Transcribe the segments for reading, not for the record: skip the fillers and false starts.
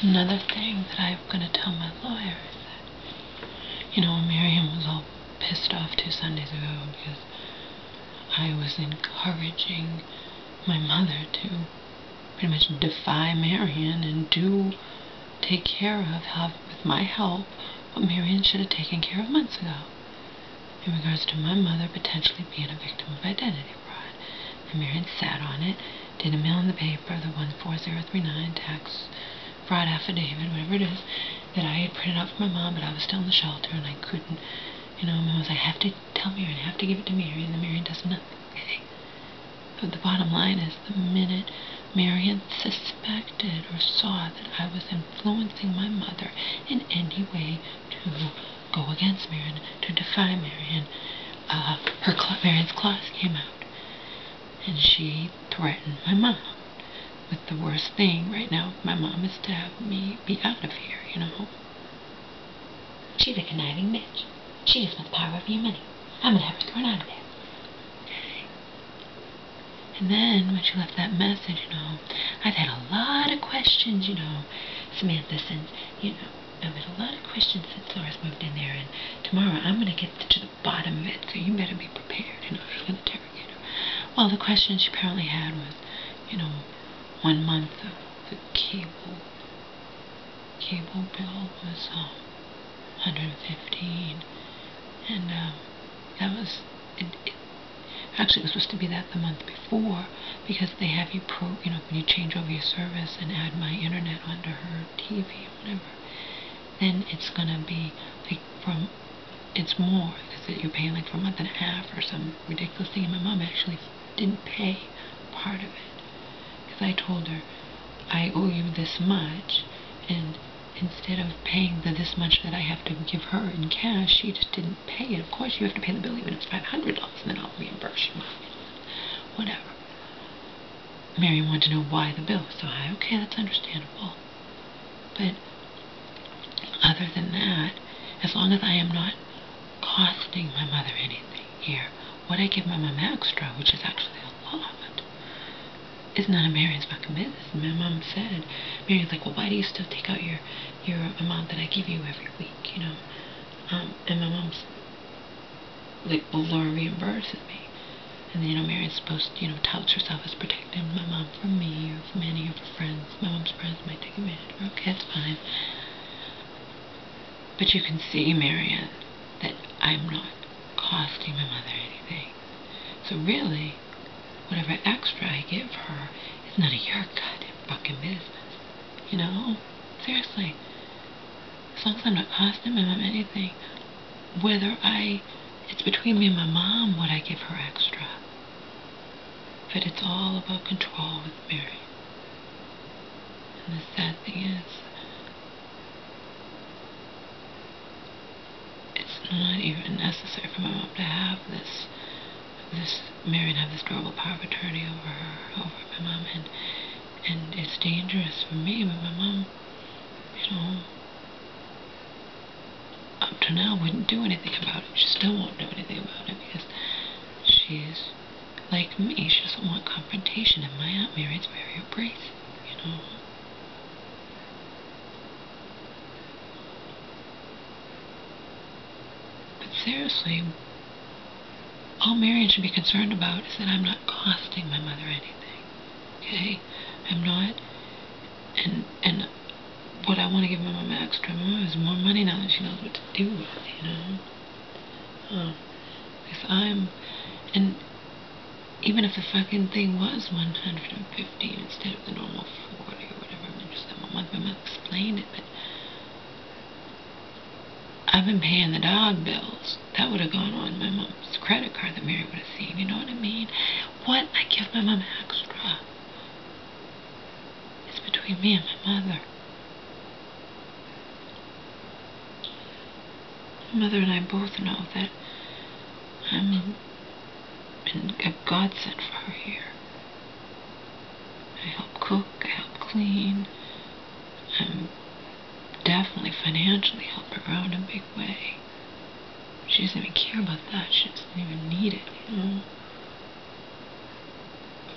Another thing that I'm going to tell my lawyer is that, Miriam was all pissed off 2 Sundays ago because I was encouraging my mother to pretty much defy Marion and take care of, with my help, what Marion should have taken care of months ago, in regards to my mother potentially being a victim of identity fraud. And Marion sat on it, did a mail in the paper, the 14039 tax fraud affidavit, whatever it is, that I had printed out for my mom, but I was still in the shelter and I couldn't, I was like, I have to tell Marion, I have to give it to Marion, and Marion does nothing, okay? But the bottom line is, the minute Marion suspected or saw that I was influencing my mother in any way to go against Marion, to defy Marion, Marion's claws came out, and she threatened my mom with the worst thing right now. My mom is to have me be out of here, She's a conniving bitch. She just wants power over your money. I'm gonna have her thrown out of there. Okay. And then when she left that message, I've had a lot of questions, Samantha, since, I've had a lot of questions since Laura's moved in there, and tomorrow I'm gonna get to the bottom of it, so you better be prepared, she's gonna interrogate her. Well, the question she apparently had was, 1 month of the cable bill was $115, and that was actually, it was supposed to be that the month before, because they have you when you change over your service and add my internet onto her TV or whatever, then it's gonna be like it's more, because you're paying like for a month and a half or some ridiculous thing, and my mom actually didn't pay part of it, because I told her, I owe you this much, and instead of paying this much that I have to give her in cash, she just didn't pay it. Of course you have to pay the bill, even if it's $500, and then I'll reimburse you. Whatever. Marion wanted to know why the bill was so high. Okay, that's understandable. But other than that, as long as I am not costing my mother anything here, what I give my mom extra, which is actually a lot, is none of Marion's fucking business. And my mom said, Marion's like, well, why do you still take out your amount that I give you every week, and my mom's like, well, Laura reimburses me. And then, Marion's supposed to, touts herself as protecting my mom from me or from any of her friends. My mom's friends might take advantage of her. Okay, that's fine. But you can see, Marion, that I'm not costing my mother anything. So really, whatever extra I give her is none of your goddamn fucking business. Seriously. As long as I'm not costing my mom anything, it's between me and my mom what I give her extra. But it's all about control with Mary. And the sad thing is, it's not even necessary for my mom to have this Marion have this durable power of attorney over my mom, and it's dangerous for me, but my mom, up to now wouldn't do anything about it. She still won't do anything about it because she's like me. She doesn't want confrontation, and my Aunt Mary's very abrasive, But seriously, all Marion should be concerned about is that I'm not costing my mother anything, okay? I'm not, and what I want to give my mom extra is more money now that she knows what to do with, Because and even if the fucking thing was 115 instead of the normal 40 or whatever, just that my mom explained it, but I've been paying the dog bills. That would have gone on my mom's credit card that Mary would have seen, you know what I mean? What I give my mom extra is between me and my mother. My mother and I both know that I'm a godsend for her here. I help cook, I help clean, I'm definitely financially help her out in a big way. She doesn't even care about that. She doesn't even need it,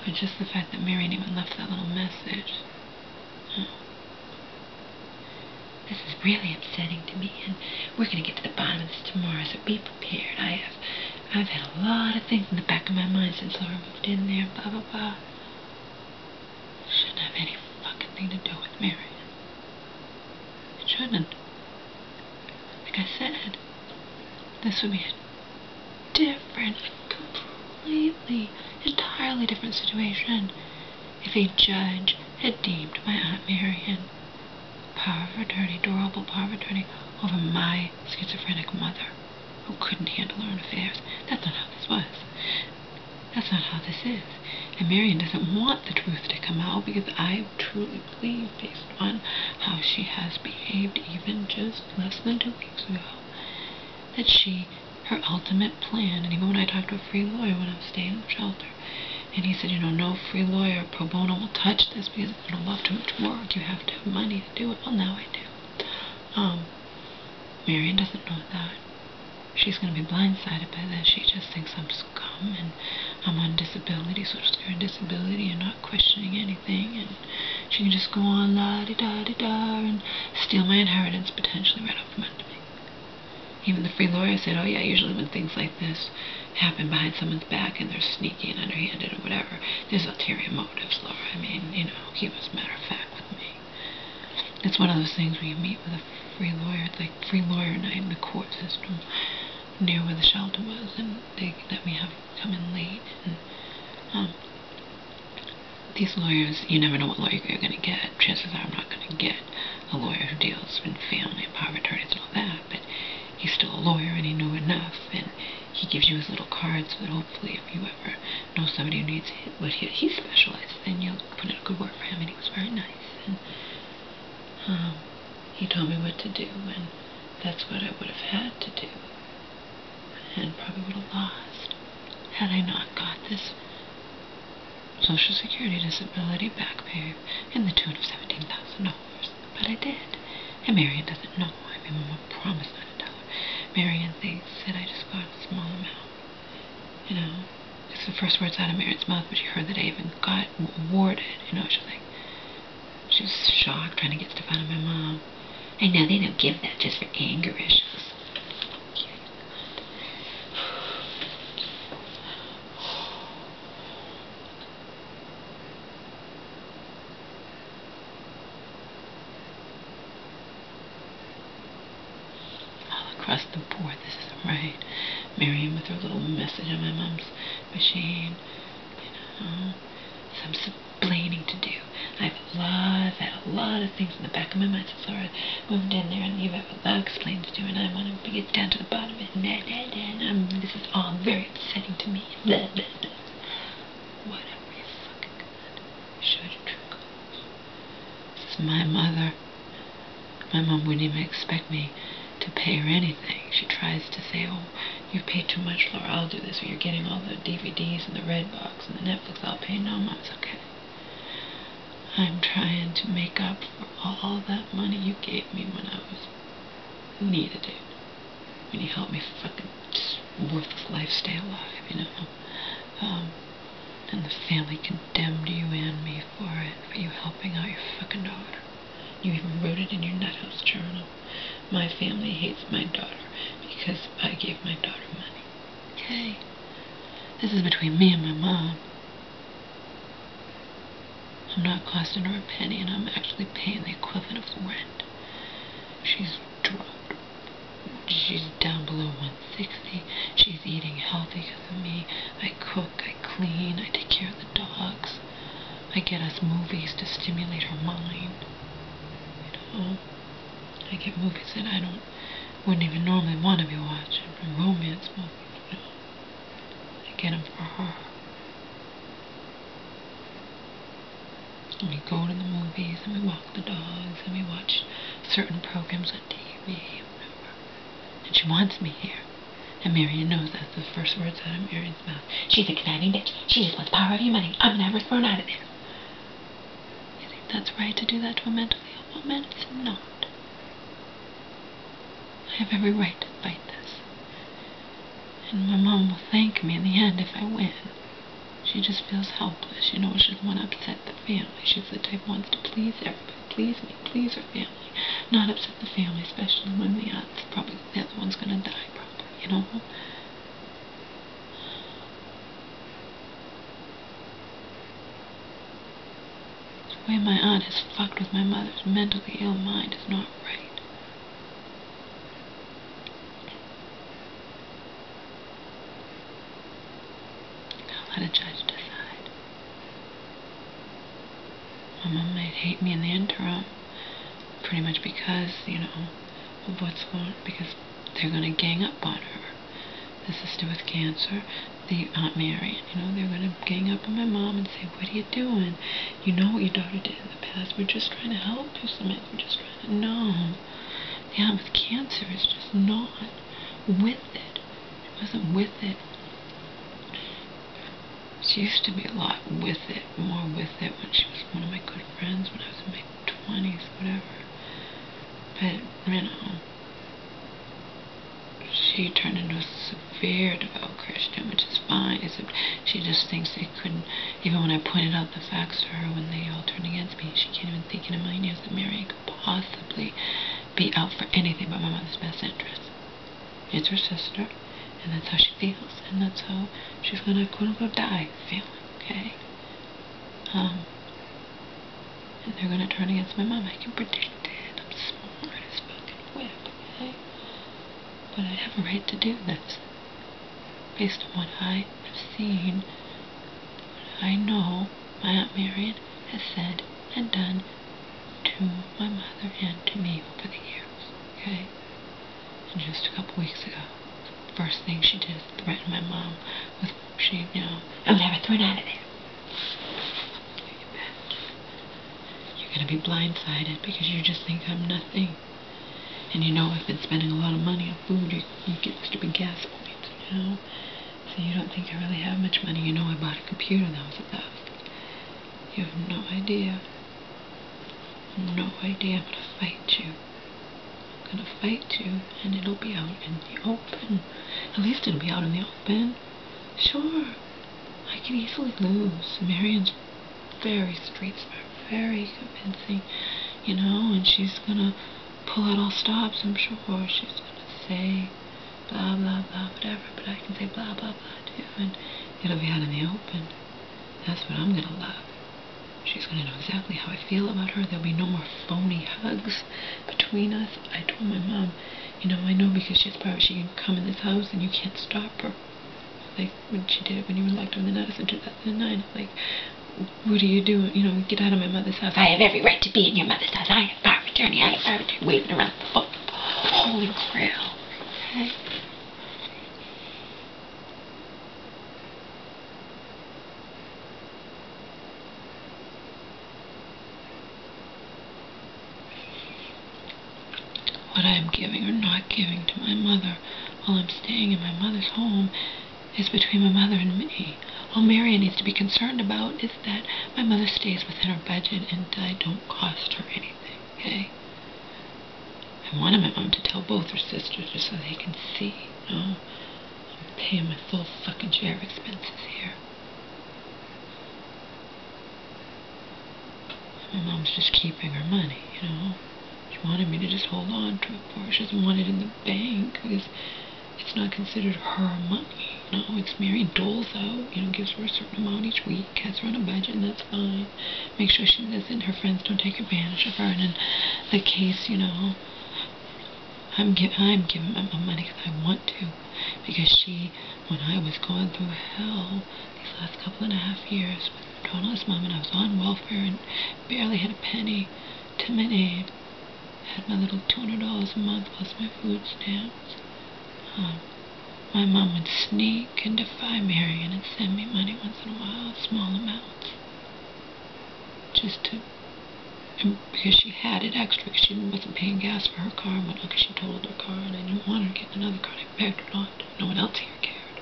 But just the fact that Marion even left that little message. This is really upsetting to me, and we're going to get to the bottom of this tomorrow, so be prepared. I've had a lot of things in the back of my mind since Laura moved in there, blah, blah, blah. Shouldn't have any fucking thing to do with Marion. It shouldn't. Like I said, this would be a different, completely, entirely different situation if a judge had deemed my Aunt Marion power of attorney, durable power of attorney over my schizophrenic mother who couldn't handle her own affairs. That's not how this was. That's not how this is. And Marion doesn't want the truth to come out because I truly believe, based on how she has behaved even just less than 2 weeks ago, that her ultimate plan, and even when I talked to a free lawyer when I was staying in the shelter, and he said, no free lawyer pro bono will touch this because it's going to involve too much work. You have to have money to do it. Well, now I do. Marion doesn't know that. She's going to be blindsided by this. She just thinks I'm scum and I'm on disability, social security disability, and not questioning anything. And she can just go on la-di-da-di-da and steal my inheritance potentially right off from under me. Even the free lawyer said, oh yeah, usually when things like this happen behind someone's back and they're sneaky and underhanded or whatever, there's ulterior motives, Laura. I mean, he was matter of fact with me. It's one of those things where you meet with a free lawyer. It's like free lawyer night in the court system near where the shelter was, and they let me come in late. And these lawyers, you never know what lawyer you're going to get. Chances are I'm not going to get a lawyer who deals in family and power of attorneys and all that, but he's still a lawyer and he knew enough, and he gives you his little cards so that hopefully if you ever know somebody who needs what he specializes in, you'll put in a good word for him. And he was very nice, and he told me what to do, and that's what I would have had to do, and probably would have lost had I not got this Social Security disability back pay in the tune of $17,000. But I did, and Marion doesn't know. I mean, Mama promised not to tell her. Marion thinks that I just got a small amount. It's the first words out of Marion's mouth, but she heard that I even got awarded. She was shocked, trying to get stuff out of my mom. I know they don't give that just for anger issues. Across the board, this isn't right. Marion with her little message on my mom's machine. Some explaining to do. I've had a lot of things in the back of my mind since Laura moved in there, and you've had a lot of explaining to do, and I want to get down to the bottom of it. And this is all very upsetting to me. Blah, blah, blah. Whatever you fucking got. Show your true colors. This is my mother. My mom wouldn't even expect me to pay her anything. She tries to say, oh, you've paid too much, Laura, I'll do this, or you're getting all the DVDs and the Redbox and the Netflix, I'll pay. No, Mom, it's okay. I'm trying to make up for all that money you gave me when I needed it. When you helped me fucking just worthless life stay alive, and the family condemned you and me for it, for you helping out your fucking daughter. You even wrote it in your Nuthouse journal. My family hates my daughter because I gave my daughter money. Okay? This is between me and my mom. I'm not costing her a penny, and I'm actually paying the equivalent of rent. She's dropped. She's down below 160. She's eating healthy because of me. I cook, I clean, I take care of the dogs. I get us movies to stimulate her mind. I get movies that I wouldn't even normally want to be watching, romance movies, I get them for her. And we go to the movies, and we walk the dogs, and we watch certain programs on TV, and she wants me here. And Marion knows that's the first words out of Marion's mouth. She's a conniving bitch. She just wants power of your money. I'm gonna have her thrown out of there. You think that's right to do that to a mentally ill woman? It's not. I have every right to fight this. And my mom will thank me in the end if I win. She just feels helpless. She doesn't want to upset the family. She's the type who wants to please everybody. please me, please her family, not upset the family, especially when the other one's gonna die, probably, you know. The way my aunt has fucked with my mother's mentally ill mind is not right. I'll let a judge decide. My mom might hate me in the interim, pretty much because, you know, of what's going on, because they're going to gang up on her. The sister with cancer, the Aunt Marion, you know, they're going to gang up on my mom and say, what are you doing? You know what your daughter did in the past. We're just trying to help you, Samantha. We're just trying to know. The aunt with cancer is just not with it. She wasn't with it. She used to be a lot with it, more with it when she was one of my good friends when I was in my 20s, whatever. But, you know, she turned into a severe devout Christian, which is fine, except she just thinks they couldn't, even when I pointed out the facts to her when they all turned against me, she can't even think in a million years that Marion could possibly be out for anything but my mother's best interest. It's her sister, and that's how she feels, and that's how she's gonna quote-unquote die feeling, okay? And they're gonna turn against my mom. I can predict it. I'm smart as fucking whip, okay? But I have a right to do this. Based on what I have seen, what I know my Aunt Marion has said and done to my mother and to me over the years, okay? And just a couple weeks ago, the first thing she did is threaten my mom with, I'll never thrown out of there. You bet. You're going to be blindsided because you just think I'm nothing. And you know I've been spending a lot of money on food. You get stupid gas points, you know? So you don't think I really have much money. You know I bought a computer that was $1,000. You have no idea. No idea. I'm going to fight you. I'm going to fight you, and it'll be out in the open. At least it'll be out in the open. Sure, I could easily lose. Marion's very street smart, very convincing, you know, and she's going to pull out all stops, I'm sure. She's going to say blah, blah, blah, whatever, but I can say blah, blah, blah, too, and it'll be out in the open. That's what I'm going to love. She's going to know exactly how I feel about her. There'll be no more phony hugs between us. I told my mom, you know, I know because she's private, she can come in this house and you can't stop her. Like when she did it when you were locked in the Nuts in 2009. Like, what are you doing? You know, get out of my mother's house. I have every right to be in your mother's house. I have power of attorney. I have power of attorney. Waving around the fucking holy grail. Okay? What I am giving or not giving to my mother while I'm staying in my mother's home is between my mother and me. All Marion needs to be concerned about is that my mother stays within her budget and I don't cost her anything, okay? I wanted my mom to tell both her sisters just so they can see, you know, I'm paying my full fucking share of expenses here. My mom's just keeping her money, you know. She wanted me to just hold on to it for her. She doesn't want it in the bank because it's not considered her money. No, it's Marion doles out, you know, gives her a certain amount each week, has her on a budget, and that's fine. Make sure she doesn't, her friends don't take advantage of her. And in the case, you know, I'm giving my mom money because I want to. Because she, when I was going through hell these last 2.5 years with Donald's mom, and I was on welfare and barely had a penny to my name, had my little $200 a month plus my food stamps. My mom would sneak and defy Marion and send me money once in a while, small amounts. Just to, because she had it extra, because she wasn't paying gas for her car, but because she totaled her car, and I didn't want her to get another car, I begged her not. No one else here cared.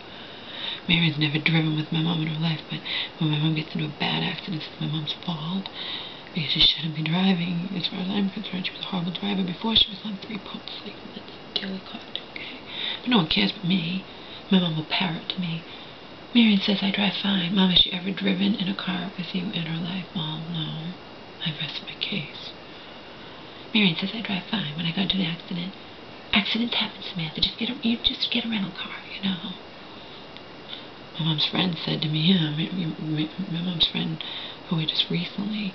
Marion's never driven with my mom in her life, but when my mom gets into a bad accident, it's my mom's fault. Because she shouldn't be driving, as far as I'm concerned. She was a horrible driver before she was on 3 pumps, like that's daily contact, okay? But no one cares but me. My mom will parrot to me. Marion says I drive fine. Mom, has she ever driven in a car with you in her life? Mom, no. I rest my case. Marion says I drive fine. When I got into the accident, accidents happen, Samantha. You just get a rental car, you know. My mom's friend said to me, yeah, my mom's friend, who I just recently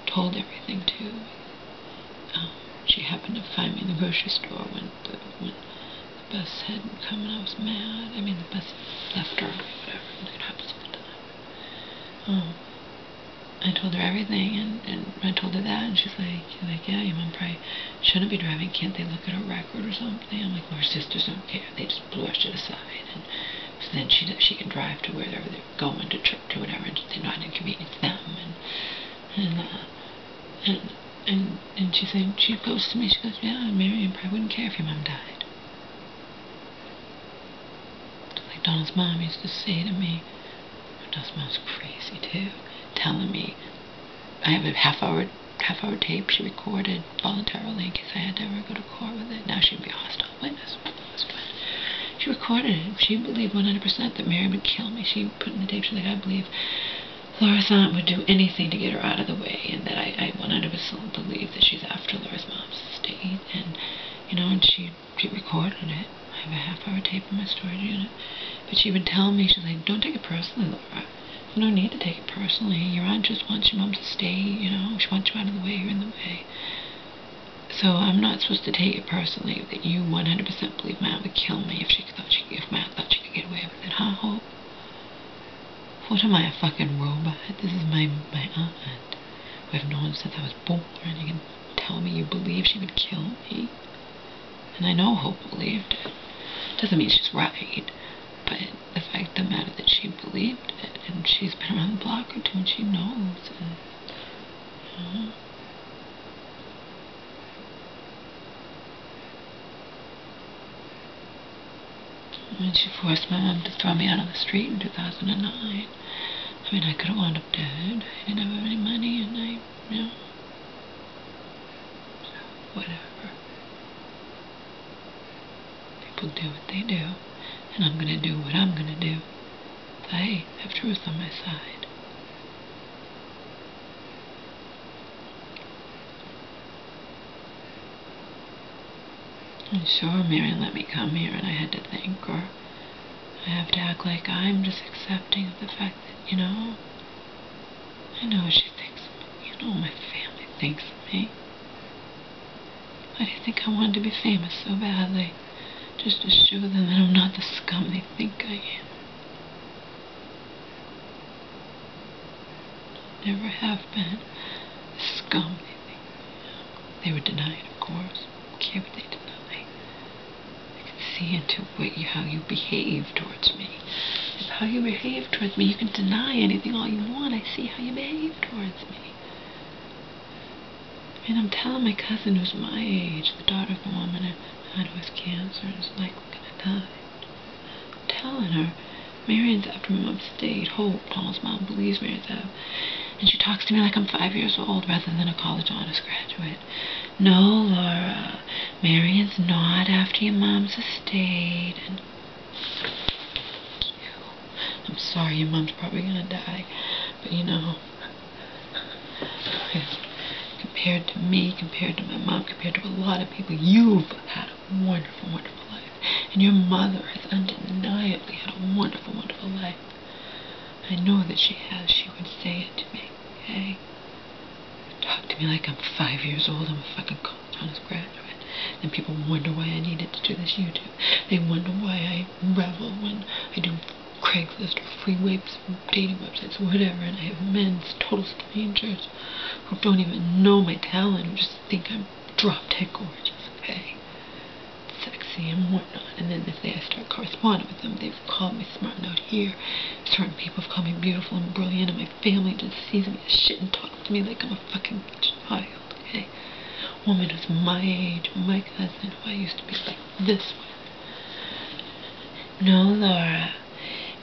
told everything to, she happened to find me in the grocery store when the bus hadn't come and I was mad. I mean, the bus left early, whatever, and it happens all the time. I told her everything, and I told her that, and she's like, yeah, your mom probably shouldn't be driving. Can't they look at her record or something? I'm like, well, her sisters don't care. They just brushed it aside, and so then she can drive to wherever they're going, to church or whatever, and they're not inconvenience them, and she said, she goes to me, she goes, yeah, Marion probably wouldn't care if your mom died. Like Donald's mom used to say to me, Donald's mom's crazy too, telling me, I have a half-hour tape she recorded voluntarily in case I had to ever go to court with it. Now she'd be a hostile witness. She recorded it. She believed 100% that Mary would kill me. She put in the tape, she's like, I believe Laura's aunt would do anything to get her out of the way, and that I 100% believe that she's after Laura's mom's estate. And, you know, and she recorded it. I have a half-hour tape in my storage unit. But she would tell me, she's like, don't take it personally, Laura. There's no need to take it personally. Your aunt just wants your mom to stay, you know. She wants you out of the way. You're in the way. So I'm not supposed to take it personally that you 100% believe my aunt would kill me if my aunt thought she could get away with it. Huh, Hope? What am I, a fucking robot? This is my aunt, who I've known since I was born. You can tell me you believe she would kill me? And I know Hope believed it. Doesn't mean she's right, but the fact of the matter that she believed it, and she's been around the block or two, and she knows, and, you know. And she forced my mom to throw me out on the street in 2009. I mean, I could have wound up dead. I didn't have any money, and you know, so whatever. People do what they do, and I'm gonna do what I'm gonna do. I have truth on my side. And sure, Marion let me come here, and I had to think, or I have to act like I'm just accepting of the fact that, you know, I know what she thinks of me. You know what my family thinks of me. Why do you think I wanted to be famous so badly? Just to show them that I'm not the scum they think I am. Never have been the scum they think I am. They would deny it, of course. I don't care what they deny. I can see into how you behave towards me. If how you behave towards me, you can deny anything all you want. I see how you behave towards me. I mean, I'm telling my cousin who's my age, the daughter of the woman who has cancer and is likely gonna die. I'm telling her, Marion's after my mom's estate. Hope, Donald's mom, believes Marion's out. And she talks to me like I'm 5 years old rather than a college honors graduate. No, Laura, Marion's not after your mom's estate. And I'm sorry, your mom's probably gonna die. But you know, compared to me, compared to my mom, compared to a lot of people, you've had a wonderful, wonderful life. And your mother has undeniably had a wonderful, wonderful life. I know that she has. She would say it to me, okay? Talk to me like I'm 5 years old. I'm a fucking college honors graduate. Then people wonder why I needed to do this YouTube. They wonder why I revel when I do Craigslist or free dating websites, whatever, and I have men, total strangers, who don't even know my talent, who just think I'm drop-dead gorgeous, okay? Sexy and whatnot. And then if I start corresponding with them, they've called me smart out here. Certain people have called me beautiful and brilliant, and my family just sees me as shit and talks to me like I'm a fucking child, okay? Woman who's my age, my cousin, who I used to be like this with. No, Laura,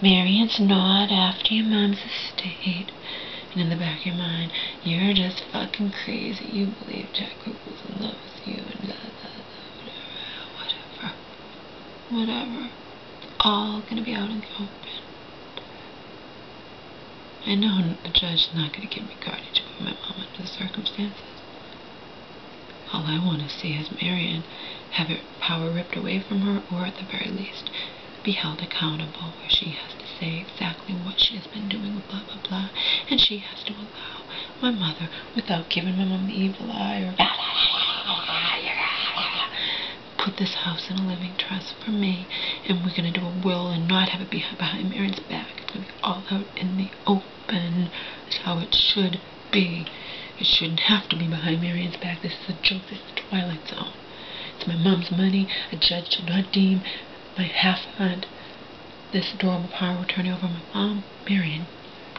Marion's not after your mom's estate. And in the back of your mind, you're just fucking crazy. You believe Jack Ruppel's in love with you and blah, blah, blah, whatever. Whatever. It's all gonna be out in the open. I know the judge is not gonna give me guardianship of my mom under the circumstances. All I want to see is Marion have her power ripped away from her, or at the very least be held accountable, where she has to say exactly what she has been doing, blah, blah, blah, and she has to allow my mother, without giving my mom the evil eye, or put this house in a living trust for me, and we're going to do a will and not have it behind Marion's back. It's going to be all out in the open. That's how it should be. It shouldn't have to be behind Marion's back. This is a joke. This is the Twilight Zone. It's my mom's money. A judge should not deem my half-aunt this adorable power of attorney over my mom. Marion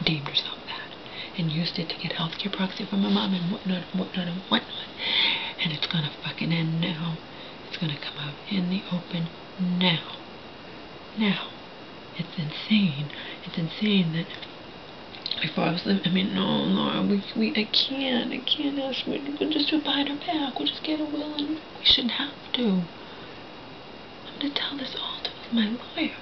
deemed herself that and used it to get healthcare proxy from my mom and whatnot and whatnot and whatnot. And it's gonna fucking end now. It's gonna come out in the open now. Now. It's insane. It's insane that before I was living, I mean, no, Laura, I can't ask, we'll just do it behind her back, we'll just get a will, and we shouldn't have to. I'm gonna tell this all to my lawyer.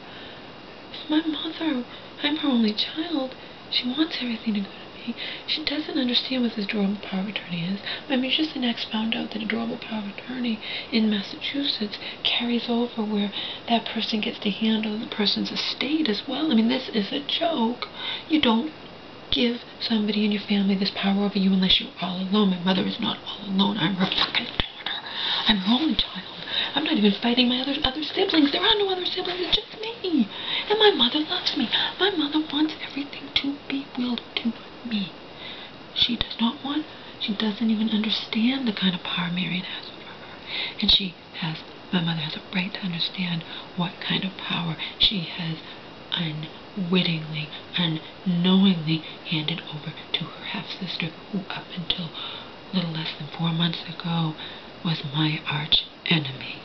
If my mother, I'm her only child, she wants everything to go to me. She doesn't understand what this durable power of attorney is. My magician next found out that a durable power of attorney in Massachusetts carries over where that person gets to handle the person's estate as well. I mean, this is a joke. You don't give somebody in your family this power over you unless you're all alone. My mother is not all alone. I'm her fucking daughter. I'm her only child. I'm not even fighting my other siblings. There are no other siblings. It's just me. And my mother loves me. My mother wants everything to be willed to me. She does not want, she doesn't even understand the kind of power Marion has over her. And my mother has a right to understand what kind of power she has unwittingly, unknowingly handed over to her half-sister, who up until a little less than 4 months ago was my arch enemy.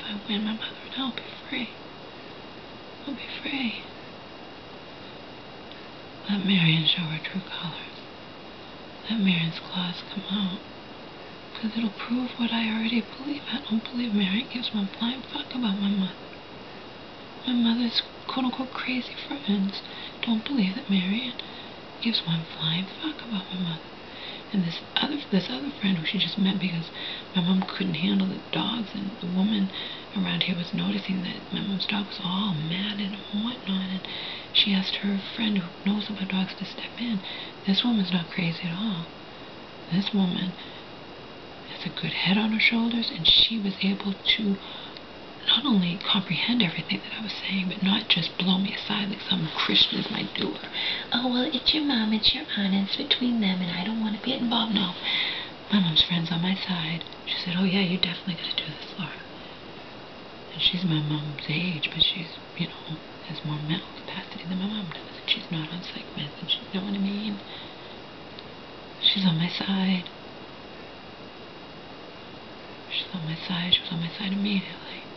I win my mother and I'll be free. I'll be free. Let Marion show her true colors. Let Marion's claws come out. Because it'll prove what I already believe. I don't believe Marion gives one flying fuck about my mother. My mother's quote-unquote crazy friends don't believe that Marion gives one flying fuck about my mother. And this other friend who she just met because my mom couldn't handle the dogs, and the woman around here was noticing that my mom's dog was all matted and whatnot, and she asked her friend who knows about dogs to step in. This woman's not crazy at all. This woman has a good head on her shoulders, and she was able to not only comprehend everything that I was saying, but not just blow me aside like some Christians might do. Oh, well, it's your mom, it's your aunt, it's between them, and I don't want to be involved. No. My mom's friend's on my side. She said, oh, yeah, you're definitely going to do this, Laura. And she's my mom's age, but she's, has more mental capacity than my mom does. And she's not on psych meds, and you know what I mean? She's on my side. She's on my side. She was on my side immediately.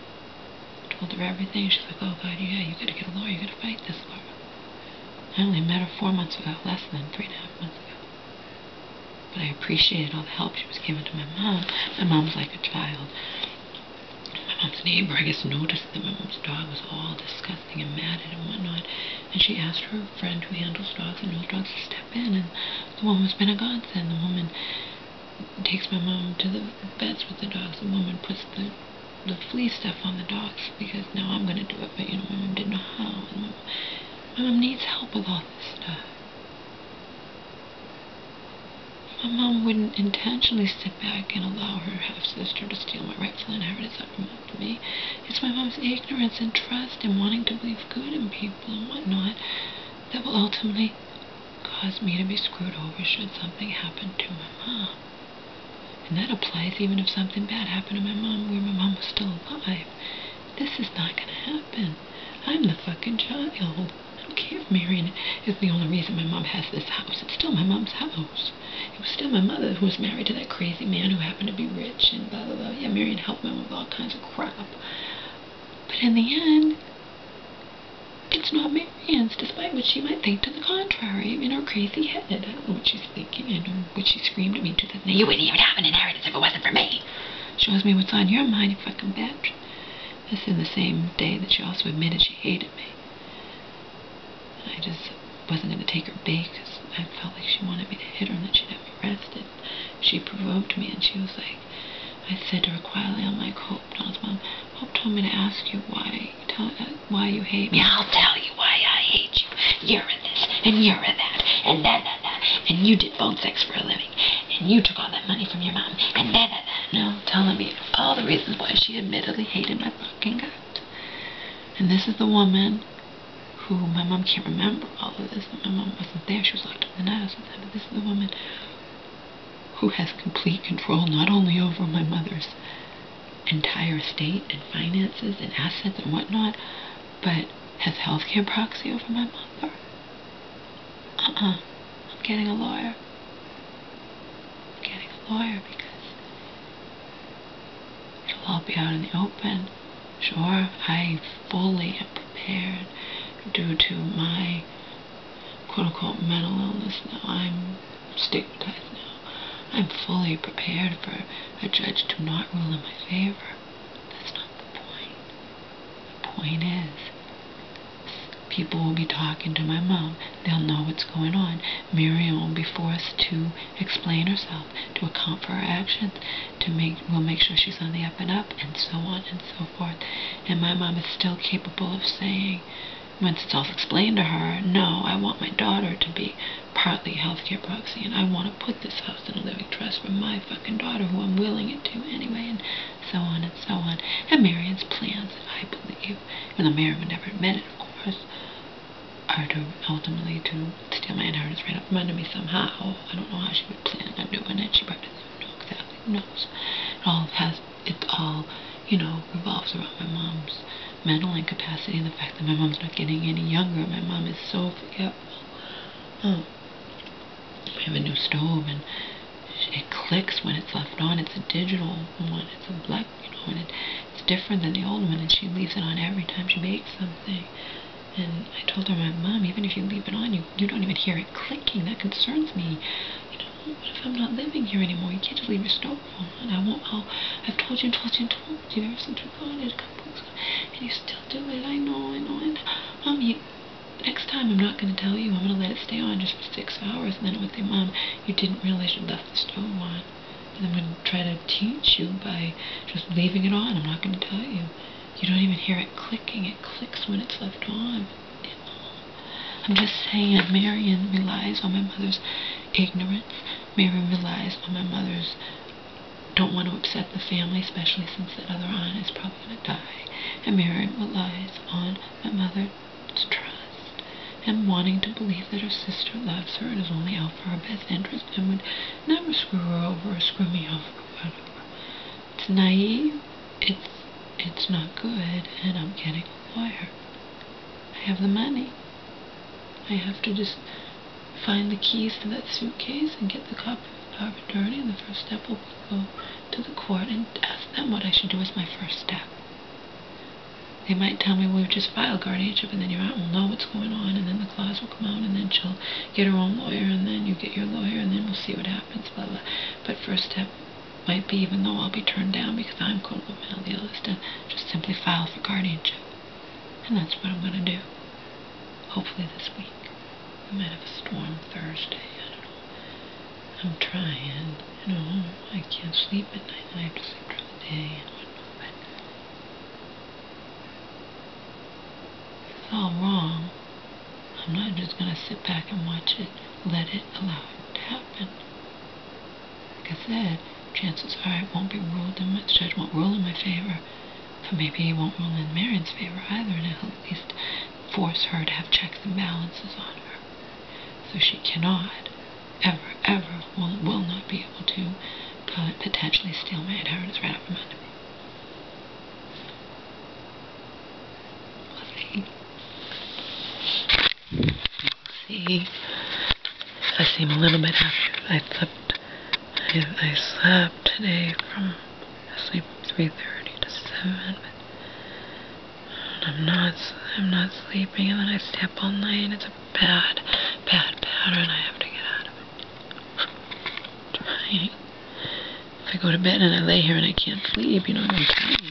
Told her everything. She's like, oh, God, yeah, you gotta get a lawyer. You gotta fight this, Laura. I only met her 4 months ago, less than 3.5 months ago. But I appreciated all the help she was giving to my mom. My mom's like a child. My mom's neighbor, I guess, noticed that my mom's dog was all disgusting and matted and whatnot. And she asked her friend who handles dogs and knows dogs to step in. And the woman's been a godsend. The woman takes my mom to the vets with the dogs. The woman puts the flea stuff on the dogs because now I'm going to do it, but my mom didn't know how. And my mom needs help with all this stuff. My mom wouldn't intentionally sit back and allow her half-sister to steal my rightful inheritance from me. It's my mom's ignorance and trust and wanting to believe good in people and whatnot that will ultimately cause me to be screwed over should something happen to my mom. And that applies even if something bad happened to my mom where my mom was still alive. This is not going to happen. I'm the fucking child. I don't care if Marion is the only reason my mom has this house. It's still my mom's house. It was still my mother who was married to that crazy man who happened to be rich and blah, blah, blah. Yeah, Marion helped me with all kinds of crap. But in the end, it's not Marion's, despite what she might think to the contrary in her crazy head. I don't know what she's thinking. I know what she screamed at me to the you wouldn't even have an inheritance if it wasn't for me. Shows me what's on your mind, you fucking bitch. This in the same day that she also admitted she hated me. I just wasn't going to take her bait because I felt like she wanted me to hit her and that she'd have me arrested. She provoked me and she was like, I said to her quietly, I'm like, Hope, Donald's mom, Hope told me to ask you why you hate me. I'll tell you why I hate you. You're in this, and you're in that, and that, and you did phone sex for a living, and you took all that money from your mom, and that. No, telling me all the reasons why she admittedly hated my fucking guts. And this is the woman who, my mom can't remember all of this, and my mom wasn't there, she was locked up in the night or something, but this is the woman who has complete control not only over my mother's entire estate and finances and assets and whatnot, but has healthcare proxy over my mother. I'm getting a lawyer. I'm getting a lawyer because it'll all be out in the open. Sure, I fully am prepared due to my quote-unquote mental illness now. I'm stigmatized now. I'm fully prepared for a judge to not rule in my favor. That's not the point. The point is, people will be talking to my mom. They'll know what's going on. Miriam will be forced to explain herself, to account for her actions, we'll make sure she's on the up and up, and so on and so forth. And my mom is still capable of saying, once it's all explained to her, no, I want my daughter to be partly healthcare proxy, and I want to put this house in a living trust for my fucking daughter, who I'm willing it to anyway, and so on and so on. And Marion's plans, I believe, even though Marion would never admit it, of course, are to ultimately to steal my inheritance right up from under me somehow. I don't know how she would plan on doing it. She probably doesn't know exactly. Who knows? It all, revolves around my mom's mental incapacity and the fact that my mom's not getting any younger. My mom is so forgetful. We have a new stove and it clicks when it's left on. It's a digital one. It's a black, and it's different than the old one, and she leaves it on every time she makes something. And I told her, my mom, even if you leave it on, you don't even hear it clicking. That concerns me. What if I'm not living here anymore? You can't just leave your stove on. I've told you ever since we got it a couple weeks ago, and you still do it. I know. And Mom, next time I'm not going to tell you. I'm going to let it stay on just for 6 hours, and then I'm going to say, Mom, you didn't realize you left the stove on. And I'm going to try to teach you by just leaving it on. I'm not going to tell you. You don't even hear it clicking. It clicks when it's left on. I'm just saying, Marion relies on my mother's ignorance. Marion relies on my mother's don't want to upset the family, especially since that other aunt is probably going to die. And Marion relies on my mother's trust and wanting to believe that her sister loves her and is only out for her best interest and would never screw her over or screw me over or whatever. It's naive. It's not good, and I'm getting a lawyer. I have the money. I have to just find the keys to that suitcase and get the copy of power of attorney, and the first step will be go to the court and ask them what I should do as my first step. They might tell me, well, just file guardianship, and then your aunt will know what's going on, and then the clause will come out, and then she'll get her own lawyer, and then you get your lawyer, and then we'll see what happens, blah, blah. But first step might be, even though I'll be turned down because I'm quote-unquote mentally ill, to just simply file for guardianship. And that's what I'm going to do. Hopefully this week. We might have a storm Thursday. I don't know. I'm trying. I can't sleep at night, and I have to sleep during the day and whatnot. But it's all wrong. I'm not just going to sit back and watch it, allow it to happen. Like I said, chances are it won't be ruled in the judge won't rule in my favor, but maybe he won't rule in Marion's favor either, and he'll at least force her to have checks and balances on her. So she cannot, ever will not be able to potentially steal my inheritance right up from under me. We'll see. see if I seem a little bit happy. I slept today from asleep 3:30 to 7, but I'm not sleeping, and then I stay up all night. It's a bad pattern. I have to get out of it. Trying. If I go to bed and I lay here and I can't sleep, you know what I'm telling you.